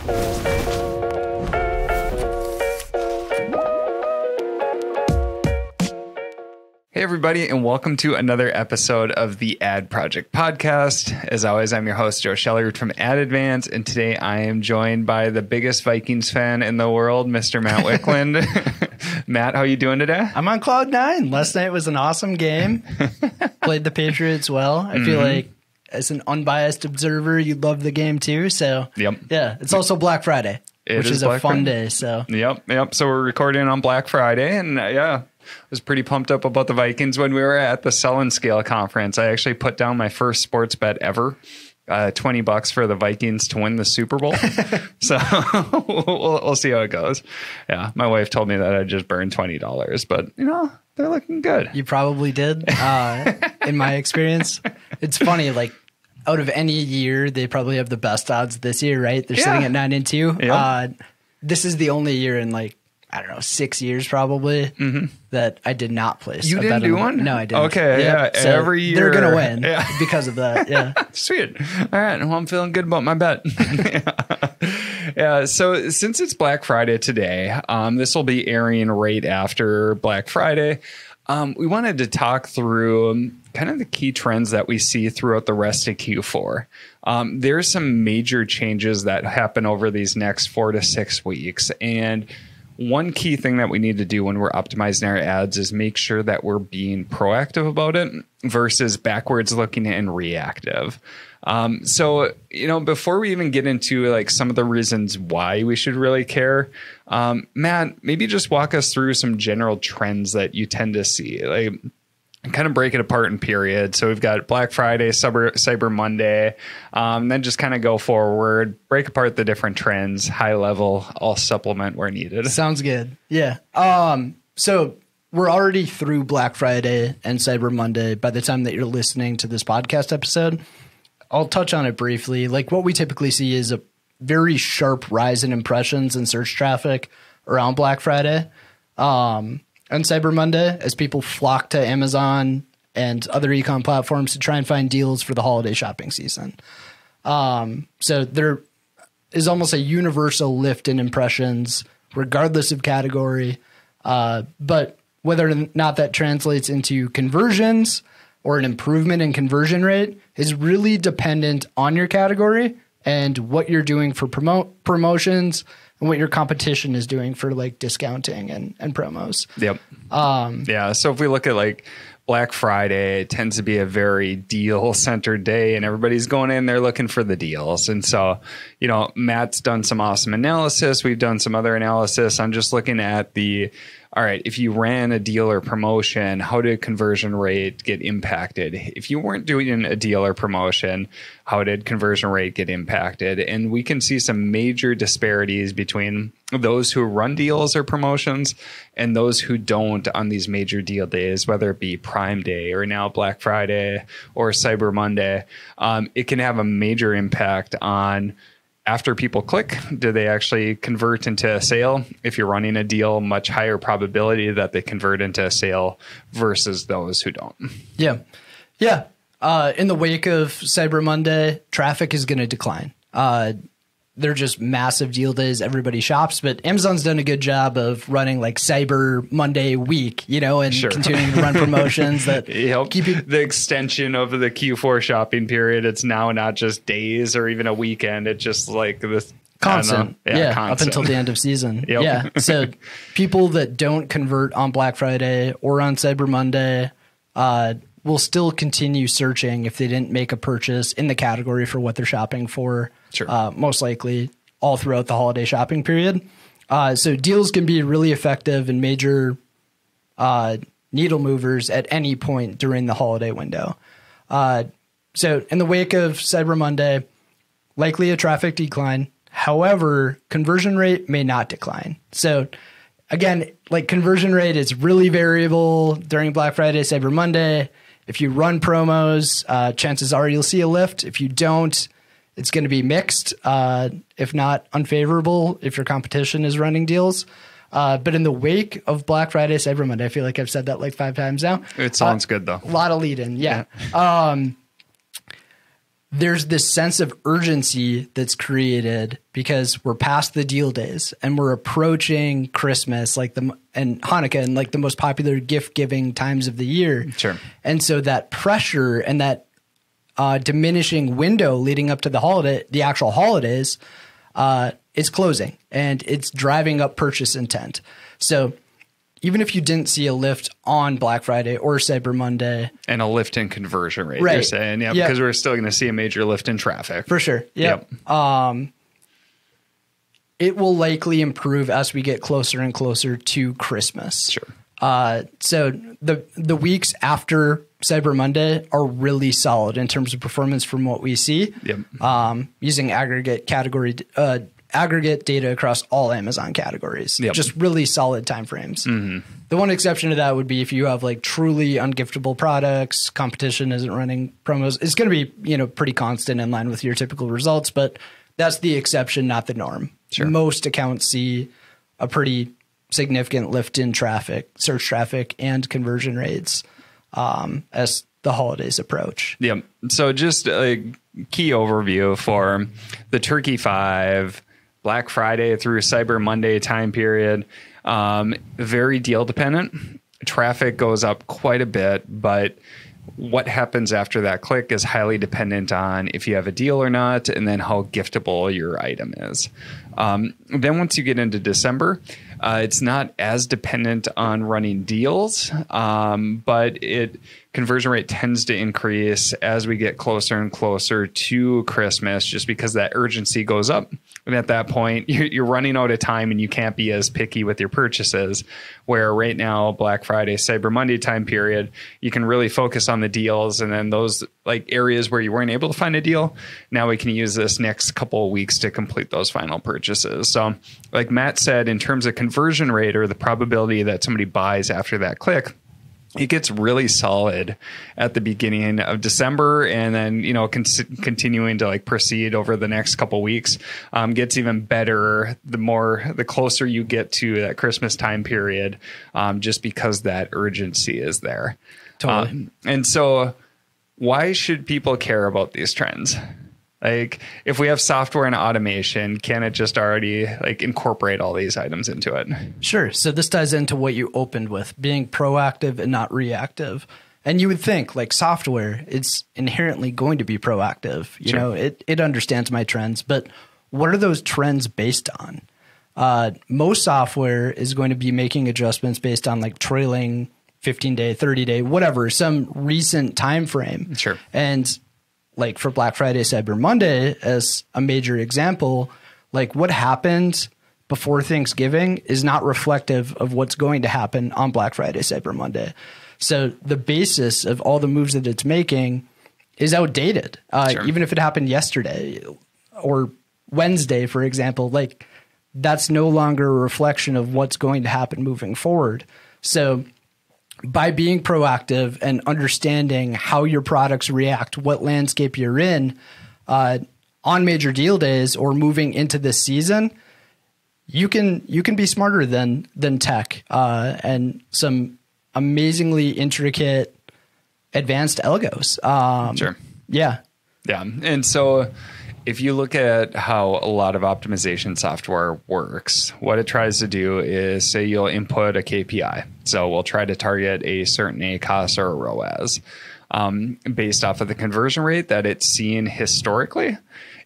Hey, everybody, and welcome to another episode of the Ad Project Podcast. As always, I'm your host, Joe Scheller from Ad Advance, and today I am joined by the biggest Vikings fan in the world, Mr. Matt Wickland. Matt, how are you doing today? I'm on cloud nine. Last night was an awesome game. Played the Patriots well. I feel like as an unbiased observer, you love the game too. So, yeah, it's also Black Friday, which is a fun day. So, Yep. So we're recording on Black Friday, and I was pretty pumped up about the Vikings when we were at the Sell and Scale conference. I actually put down my first sports bet ever, $20 for the Vikings to win the Super Bowl. So we'll see how it goes. Yeah, my wife told me that I just burned $20, but they're looking good. You probably did. In my experience, it's funny. Like out of any year, they probably have the best odds this year, right? They're sitting at 9-2. Yep. This is the only year in 6 years probably that I did not place. You didn't do one? No, I didn't. Okay, yeah. So every year. They're going to win because of that. Yeah. Sweet. All right. Well, I'm feeling good about my bet. Yeah. So since it's Black Friday today, this will be airing right after Black Friday. We wanted to talk through kind of the key trends that we see throughout the rest of Q4. There's some major changes that happen over these next 4 to 6 weeks. And one key thing that we need to do when we're optimizing our ads is make sure that we're being proactive about it versus backwards looking and reactive. So, before we even get into some of the reasons why we should really care, Matt, maybe just walk us through some general trends that you tend to see. Kind of break it apart in periods. So we've got Black Friday, Cyber Monday, then just kind of go forward, break apart the different trends, high level, all supplement where needed. Sounds good. Yeah. So we're already through Black Friday and Cyber Monday by the time that you're listening to this podcast episode. I'll touch on it briefly. What we typically see is a very sharp rise in impressions and search traffic around Black Friday. On Cyber Monday, as people flock to Amazon and other e-com platforms to try and find deals for the holiday shopping season. So there is almost a universal lift in impressions, regardless of category. But whether or not that translates into conversions or an improvement in conversion rate is really dependent on your category and what you're doing for promotions and what your competition is doing for discounting and promos. Yep. Yeah. So if we look at Black Friday, it tends to be a very deal centered day and everybody's going in there looking for the deals. And so, Matt's done some awesome analysis. We've done some other analysis. I'm just looking at all right, if you ran a deal or promotion, how did conversion rate get impacted? If you weren't doing a deal or promotion, how did conversion rate get impacted? And we can see some major disparities between those who run deals or promotions and those who don't on these major deal days, whether it be Prime Day or now Black Friday or Cyber Monday. It can have a major impact on after people click, do they actually convert into a sale? If you're running a deal, much higher probability that they convert into a sale versus those who don't. Yeah. In the wake of Cyber Monday, traffic is going to decline. They're just massive deal days. Everybody shops, but Amazon's done a good job of running Cyber Monday week, and continuing to run promotions that keep you the extension of the Q4 shopping period. It's now not just days or even a weekend. It's just this constant. Constant. Up until the end of season. Yep. Yeah. So people that don't convert on Black Friday or on Cyber Monday, will still continue searching if they didn't make a purchase in the category for what they're shopping for. Sure. Most likely all throughout the holiday shopping period. So deals can be really effective and major needle movers at any point during the holiday window. So in the wake of Cyber Monday, likely a traffic decline. However, conversion rate may not decline. So again, conversion rate is really variable during Black Friday, Cyber Monday. If you run promos, chances are you'll see a lift. If you don't, it's going to be mixed, if not unfavorable, if your competition is running deals. But in the wake of Black Friday, Cyber Monday, I feel like I've said that 5 times now. It sounds good, though. A lot of lead in, yeah. there's this sense of urgency that's created because we're past the deal days and we're approaching Christmas and Hanukkah and like the most popular gift giving times of the year. Sure. And so that pressure and that diminishing window leading up to the actual holidays, is closing and it's driving up purchase intent. So even if you didn't see a lift on Black Friday or Cyber Monday. And a lift in conversion rate, right. You're saying, because we're still going to see a major lift in traffic. For sure. Yep. It will likely improve as we get closer and closer to Christmas. Sure. So the weeks after Cyber Monday are really solid in terms of performance from what we see. Yep. Using aggregate data across all Amazon categories. Yep. Just really solid timeframes. Mm-hmm. The one exception to that would be if you have like truly ungiftable products, competition isn't running promos. It's going to be, pretty constant in line with your typical results, but that's the exception, not the norm. Sure. Most accounts see a pretty significant lift in traffic, search traffic, and conversion rates as the holidays approach. Yeah. So just a key overview for the Turkey 5, Black Friday through Cyber Monday time period. Very deal dependent. Traffic goes up quite a bit, but what happens after that click is highly dependent on if you have a deal or not, and then how giftable your item is. Then once you get into December, it's not as dependent on running deals, but conversion rate tends to increase as we get closer and closer to Christmas, just because that urgency goes up. And at that point, you're running out of time and you can't be as picky with your purchases. Where right now, Black Friday, Cyber Monday time period, you can really focus on the deals. And then those like areas where you weren't able to find a deal, now we can use this next couple of weeks to complete those final purchases. So like Matt said, in terms of conversion rate or the probability that somebody buys after that click, it gets really solid at the beginning of December, and then continuing to like proceed over the next couple weeks. Gets even better the closer you get to that Christmas time period, just because that urgency is there. Totally. And so, why should people care about these trends? Like, if we have software and automation, can it just already like incorporate all these items into it? Sure. So this ties into what you opened with, being proactive and not reactive. And you would think like software, it's inherently going to be proactive. It understands my trends, but what are those trends based on? Most software is going to be making adjustments based on like trailing 15-day, 30-day, whatever, some recent time frame. Sure. And like for Black Friday, Cyber Monday, as a major example, like what happened before Thanksgiving is not reflective of what's going to happen on Black Friday, Cyber Monday. So the basis of all the moves that it's making is outdated. Sure. Even if it happened yesterday or Wednesday, for example, like that's no longer a reflection of what's going to happen moving forward. So by being proactive and understanding how your products react, what landscape you're in on major deal days or moving into this season, you can be smarter than tech and some amazingly intricate advanced algos. Sure. Yeah. Yeah. And so if you look at how a lot of optimization software works, what it tries to do is say you'll input a KPI. So we'll try to target a certain ACOS or a ROAS based off of the conversion rate that it's seen historically.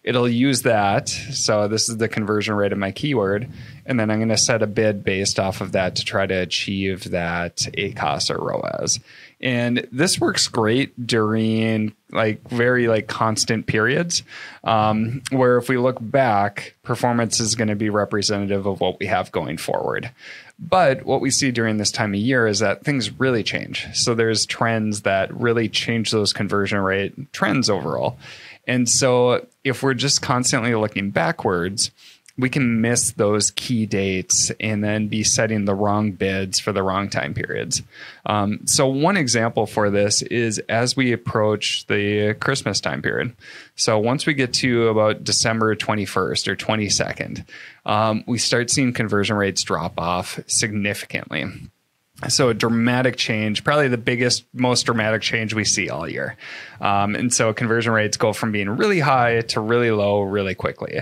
It'll use that. So this is the conversion rate of my keyword. And then I'm going to set a bid based off of that to try to achieve that ACOS or ROAS. And this works great during like very like constant periods where if we look back, performance is going to be representative of what we have going forward. But what we see during this time of year is that things really change. So there's trends that really change those conversion rate trends overall. And so if we're just constantly looking backwards, we can miss those key dates and then be setting the wrong bids for the wrong time periods. So one example for this is as we approach the Christmas time period. So once we get to about December 21st or 22nd, we start seeing conversion rates drop off significantly. So a dramatic change, probably the biggest, most dramatic change we see all year. And so conversion rates go from being really high to really low really quickly.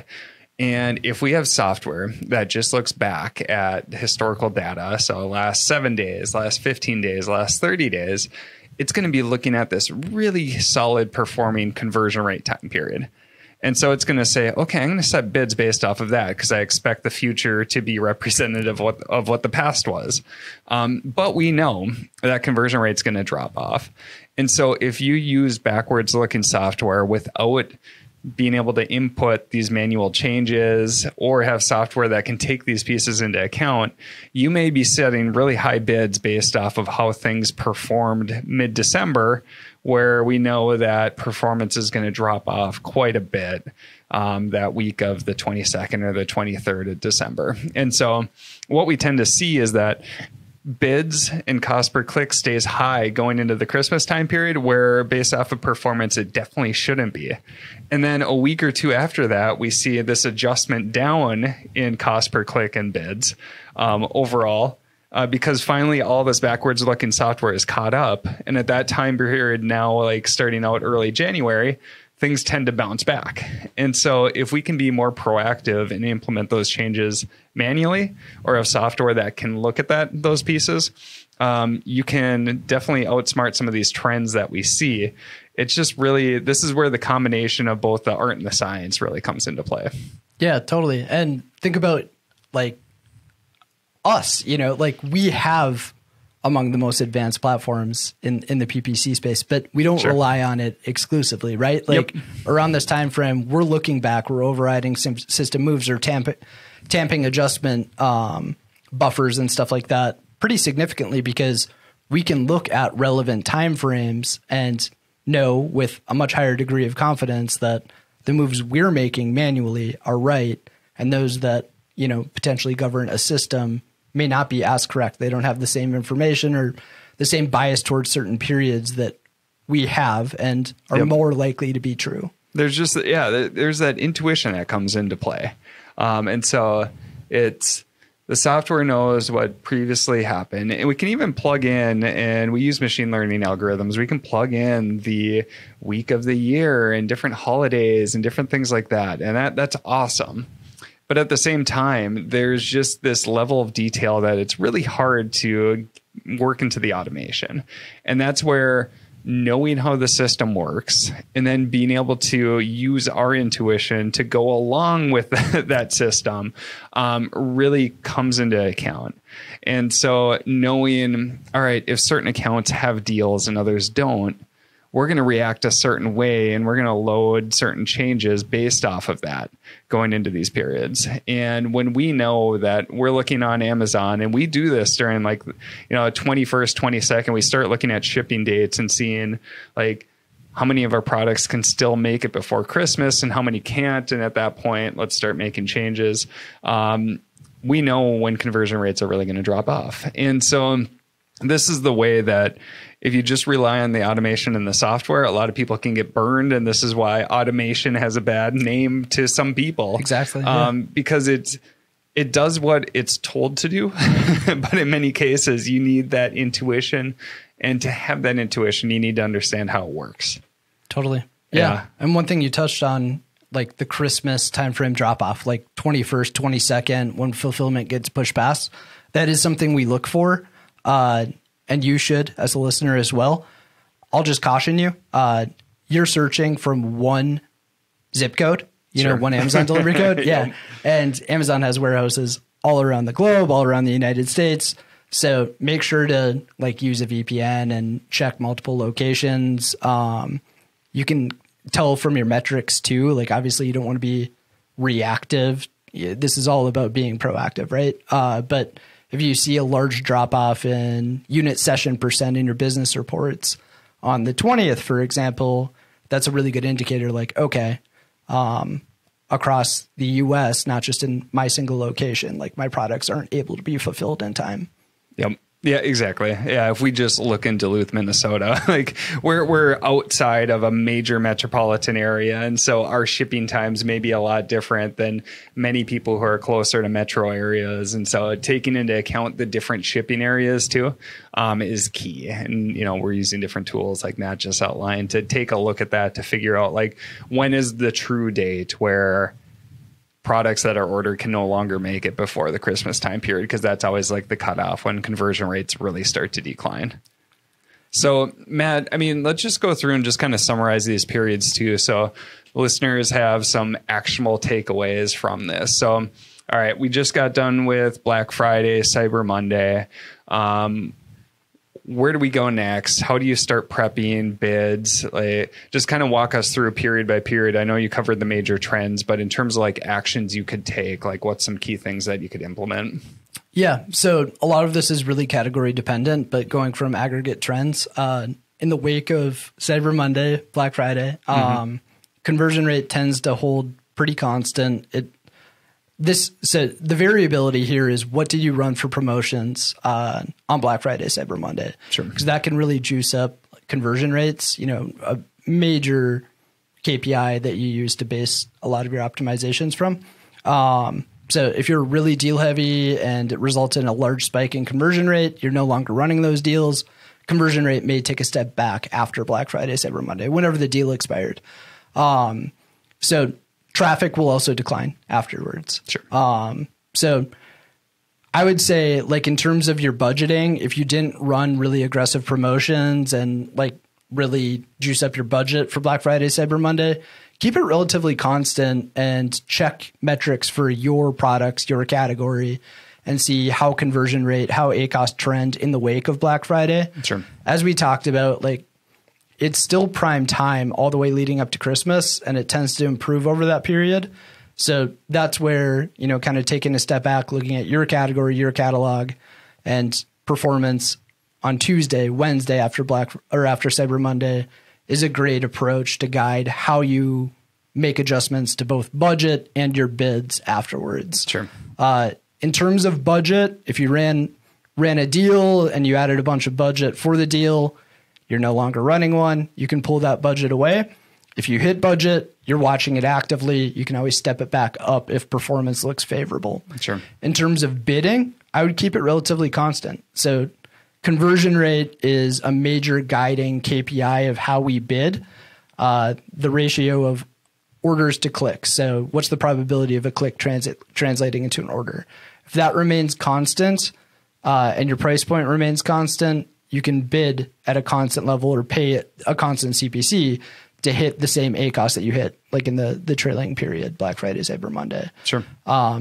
And if we have software that just looks back at historical data, so last 7 days, last 15 days, last 30 days, it's going to be looking at this really solid performing conversion rate time period. And so it's going to say, okay, I'm going to set bids based off of that because I expect the future to be representative of what the past was. But we know that conversion rate is going to drop off. And so if you use backwards looking software without being able to input these manual changes or have software that can take these pieces into account, you may be setting really high bids based off of how things performed mid-December, where we know that performance is going to drop off quite a bit that week of the 22nd or the 23rd of December. And so what we tend to see is that bids and cost per click stays high going into the Christmas time period, where based off of performance, it definitely shouldn't be. And then a week or two after that, we see this adjustment down in cost per click and bids overall. Because finally all this backwards looking software is caught up. And at that time period now, like starting out early January, things tend to bounce back. And so if we can be more proactive and implement those changes manually, or have software that can look at those pieces, you can definitely outsmart some of these trends that we see. It's just really, this is where the combination of both the art and the science really comes into play. Yeah, totally. And think about like us, like we have among the most advanced platforms in the PPC space, but we don't rely on it exclusively, right? Like around this time frame, we're looking back, we're overriding system moves or tamping adjustment buffers and stuff like that pretty significantly, because we can look at relevant time frames and know with a much higher degree of confidence that the moves we're making manually are right, and those that potentially govern a system may not be as correct. They don't have the same information or the same bias towards certain periods that we have and are more likely to be true. There's just, there's that intuition that comes into play. And so it's, the software knows what previously happened, and we can even plug in, and we use machine learning algorithms. We can plug in the week of the year and different holidays and different things like that. And that's awesome. But at the same time, there's just this level of detail that it's really hard to work into the automation. And that's where knowing how the system works and then being able to use our intuition to go along with that system really comes into account. And so knowing, all right, if certain accounts have deals and others don't, we're going to react a certain way, and we're going to load certain changes based off of that going into these periods. And when we know that we're looking on Amazon, and we do this during 21st, 22nd, we start looking at shipping dates and seeing like how many of our products can still make it before Christmas and how many can't. And at that point, let's start making changes. We know when conversion rates are really going to drop off. And so this is the way that if you just rely on the automation and the software, a lot of people can get burned. And this is why automation has a bad name to some people. Exactly. Because it does what it's told to do. But in many cases, you need that intuition. And to have that intuition, you need to understand how it works. Totally. Yeah. And one thing you touched on, like the Christmas timeframe drop off, like 21st, 22nd, when fulfillment gets pushed past, that is something we look for. And you should as a listener as well. I'll just caution you. You're searching from one zip code, one Amazon delivery code. Yeah. And Amazon has warehouses all around the globe, all around the United States. So make sure to use a VPN and check multiple locations. You can tell from your metrics too. Obviously you don't want to be reactive. This is all about being proactive, right? But if you see a large drop off in unit session percent in your business reports on the 20th, for example, that's a really good indicator. Across the US, not just in my single location, my products aren't able to be fulfilled in time. Yep. Yeah, exactly. Yeah, if we just look in Duluth, Minnesota, like we're outside of a major metropolitan area, and so our shipping times may be a lot different than many people who are closer to metro areas. And so taking into account the different shipping areas too is key. And we're using different tools like Matt just outlined to take a look at that to figure out like when is the true date where products that are ordered can no longer make it before the Christmas time period, because that's always like the cutoff when conversion rates really start to decline. So Matt, I mean, let's just go through and just kind of summarize these periods too, so listeners have some actionable takeaways from this. So, all right, we just got done with Black Friday, Cyber Monday. Where do we go next? How do you start prepping bids? Like, just kind of walk us through period by period. I know you covered the major trends, but in terms of like actions you could take, like what's some key things that you could implement? Yeah. So a lot of this is really category dependent, but going from aggregate trends, in the wake of Cyber Monday, Black Friday, conversion rate tends to hold pretty constant. So the variability here is what did you run for promotions on Black Friday, Cyber Monday? Sure. Because that can really juice up conversion rates, a major KPI that you use to base a lot of your optimizations from. So if you're really deal heavy and it results in a large spike in conversion rate, you're no longer running those deals. Conversion rate may take a step back after Black Friday, Cyber Monday, whenever the deal expired. So traffic will also decline afterwards. Sure. So I would say, like, in terms of your budgeting, if you didn't run really aggressive promotions and like really juice up your budget for Black Friday, Cyber Monday, keep it relatively constant and check metrics for your products, your category, and see how conversion rate, how ACoS trend in the wake of Black Friday. Sure. As we talked about, like, it's still prime time all the way leading up to Christmas, and it tends to improve over that period. So that's where, kind of taking a step back, looking at your category, your catalog, and performance on Tuesday, Wednesday after Cyber Monday is a great approach to guide how you make adjustments to both budget and your bids afterwards. Sure. In terms of budget, if you ran a deal and you added a bunch of budget for the deal, you're no longer running one. You can pull that budget away. If you hit budget, you're watching it actively. You can always step it back up if performance looks favorable. Sure. In terms of bidding, I would keep it relatively constant. So conversion rate is a major guiding KPI of how we bid, the ratio of orders to clicks. So what's the probability of a click translating into an order? If that remains constant and your price point remains constant, you can bid at a constant level or pay a constant CPC to hit the same ACoS that you hit, like in the trailing period, Black Friday, Cyber Monday. Sure.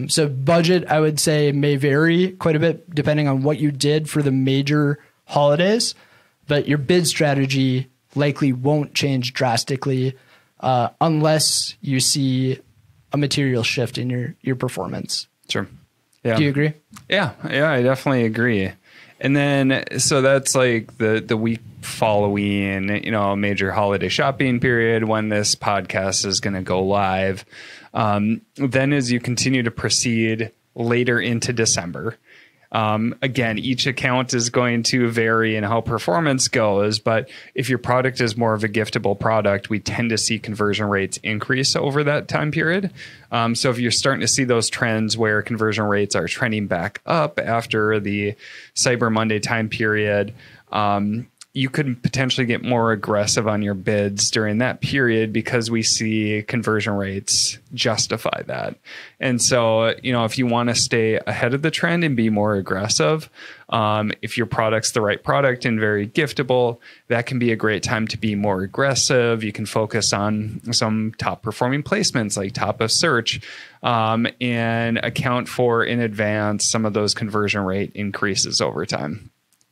So budget, I would say, may vary quite a bit depending on what you did for the major holidays, but your bid strategy likely won't change drastically unless you see a material shift in your performance. Sure. Yeah. Do you agree? Yeah, I definitely agree. And then, so that's like the week following, a major holiday shopping period when this podcast is going to go live. Then as you continue to proceed later into December, again, each account is going to vary in how performance goes. But if your product is more of a giftable product, we tend to see conversion rates increase over that time period. So if you're starting to see those trends where conversion rates are trending back up after the Cyber Monday time period, you could potentially get more aggressive on your bids during that period because we see conversion rates justify that. And so, if you want to stay ahead of the trend and be more aggressive, if your product's the right product and very giftable, that can be a great time to be more aggressive. You can focus on some top performing placements like top of search, and account for in advance some of those conversion rate increases over time.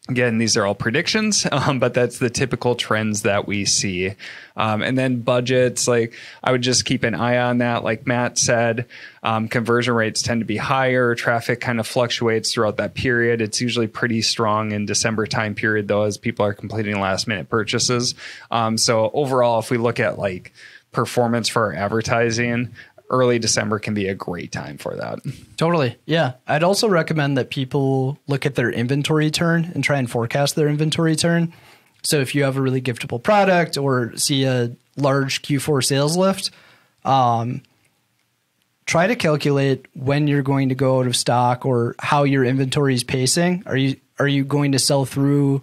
Again, these are all predictions, but that's the typical trends that we see. And then budgets, like I would just keep an eye on that. Like Matt said, conversion rates tend to be higher. Traffic kind of fluctuates throughout that period. It's usually pretty strong in December time period, though, as people are completing last minute purchases. So overall, if we look at like performance for our advertising, early December can be a great time for that. Totally. Yeah. I'd also recommend that people look at their inventory turn and try and forecast their inventory turn. So if you have a really giftable product or see a large Q4 sales lift, try to calculate when you're going to go out of stock or how your inventory is pacing. Are you going to sell through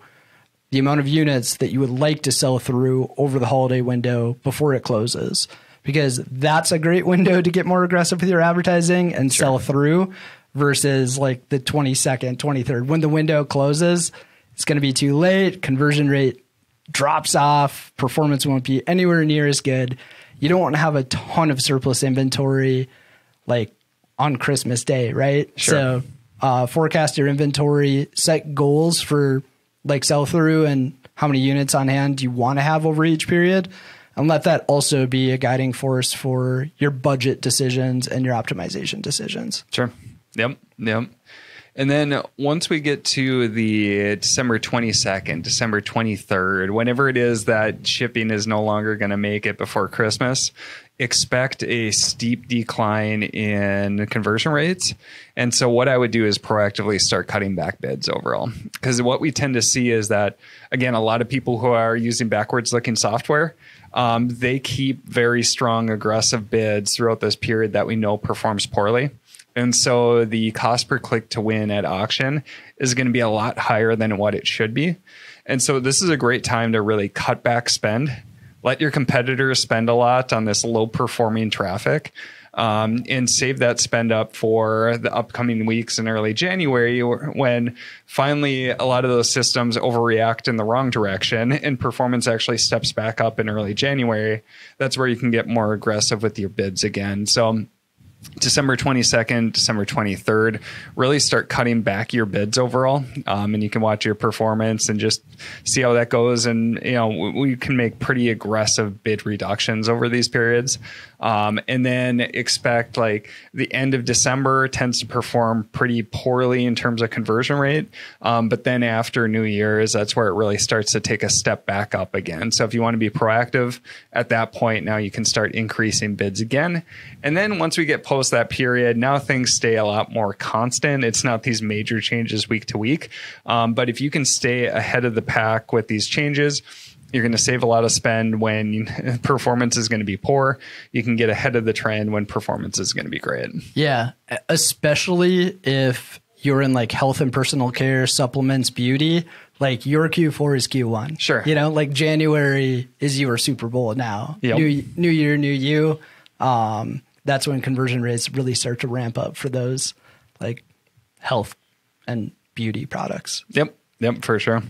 the amount of units that you would like to sell through over the holiday window before it closes? Because that's a great window to get more aggressive with your advertising and sell through versus like the 22nd, 23rd. When the window closes, it's going to be too late. Conversion rate drops off. Performance won't be anywhere near as good. You don't want to have a ton of surplus inventory like on Christmas Day, right? Sure. So forecast your inventory, set goals for like sell through and how many units on hand you want to have over each period. And let that also be a guiding force for your budget decisions and your optimization decisions. Sure. Yep. And then once we get to the December 22nd, December 23rd, whenever it is that shipping is no longer going to make it before Christmas, expect a steep decline in conversion rates. And so what I would do is proactively start cutting back bids overall. Because what we tend to see is that, again, a lot of people who are using backwards looking software, they keep very strong, aggressive bids throughout this period that we know performs poorly. And so the cost per click to win at auction is going to be a lot higher than what it should be. And so this is a great time to really cut back spend. Let your competitors spend a lot on this low performing traffic, and save that spend up for the upcoming weeks in early January, when finally a lot of those systems overreact in the wrong direction and performance actually steps back up in early January. That's where you can get more aggressive with your bids again. So December 22nd, December 23rd, really start cutting back your bids overall. And you can watch your performance and just see how that goes. And, we can make pretty aggressive bid reductions over these periods. And then expect like the end of December tends to perform pretty poorly in terms of conversion rate. But then after New Year's, that's where it really starts to take a step back up again. So if you want to be proactive at that point, now you can start increasing bids again. And then once we get post that period, now things stay a lot more constant. It's not these major changes week to week. But if you can stay ahead of the pack with these changes, you're going to save a lot of spend when performance is going to be poor. You can get ahead of the trend when performance is going to be great. Yeah, especially if you're in like health and personal care, supplements, beauty. Like your Q4 is Q1. Sure. Like January is your Super Bowl now. Yep. New year, new you. That's when conversion rates really start to ramp up for those like health and beauty products. Yep, for sure.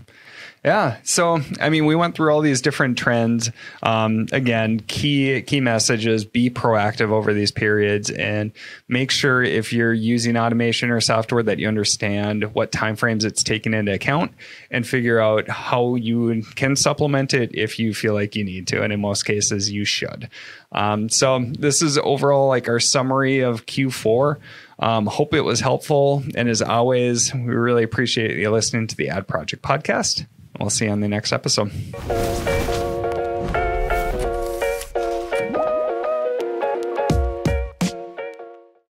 Yeah. So, we went through all these different trends. Again, key messages: be proactive over these periods and make sure if you're using automation or software that you understand what timeframes it's taking into account and figure out how you can supplement it if you feel like you need to. And in most cases, you should. So this is overall like our summary of Q4. Hope it was helpful. And as always, we really appreciate you listening to the Ad Project podcast. We'll see you on the next episode.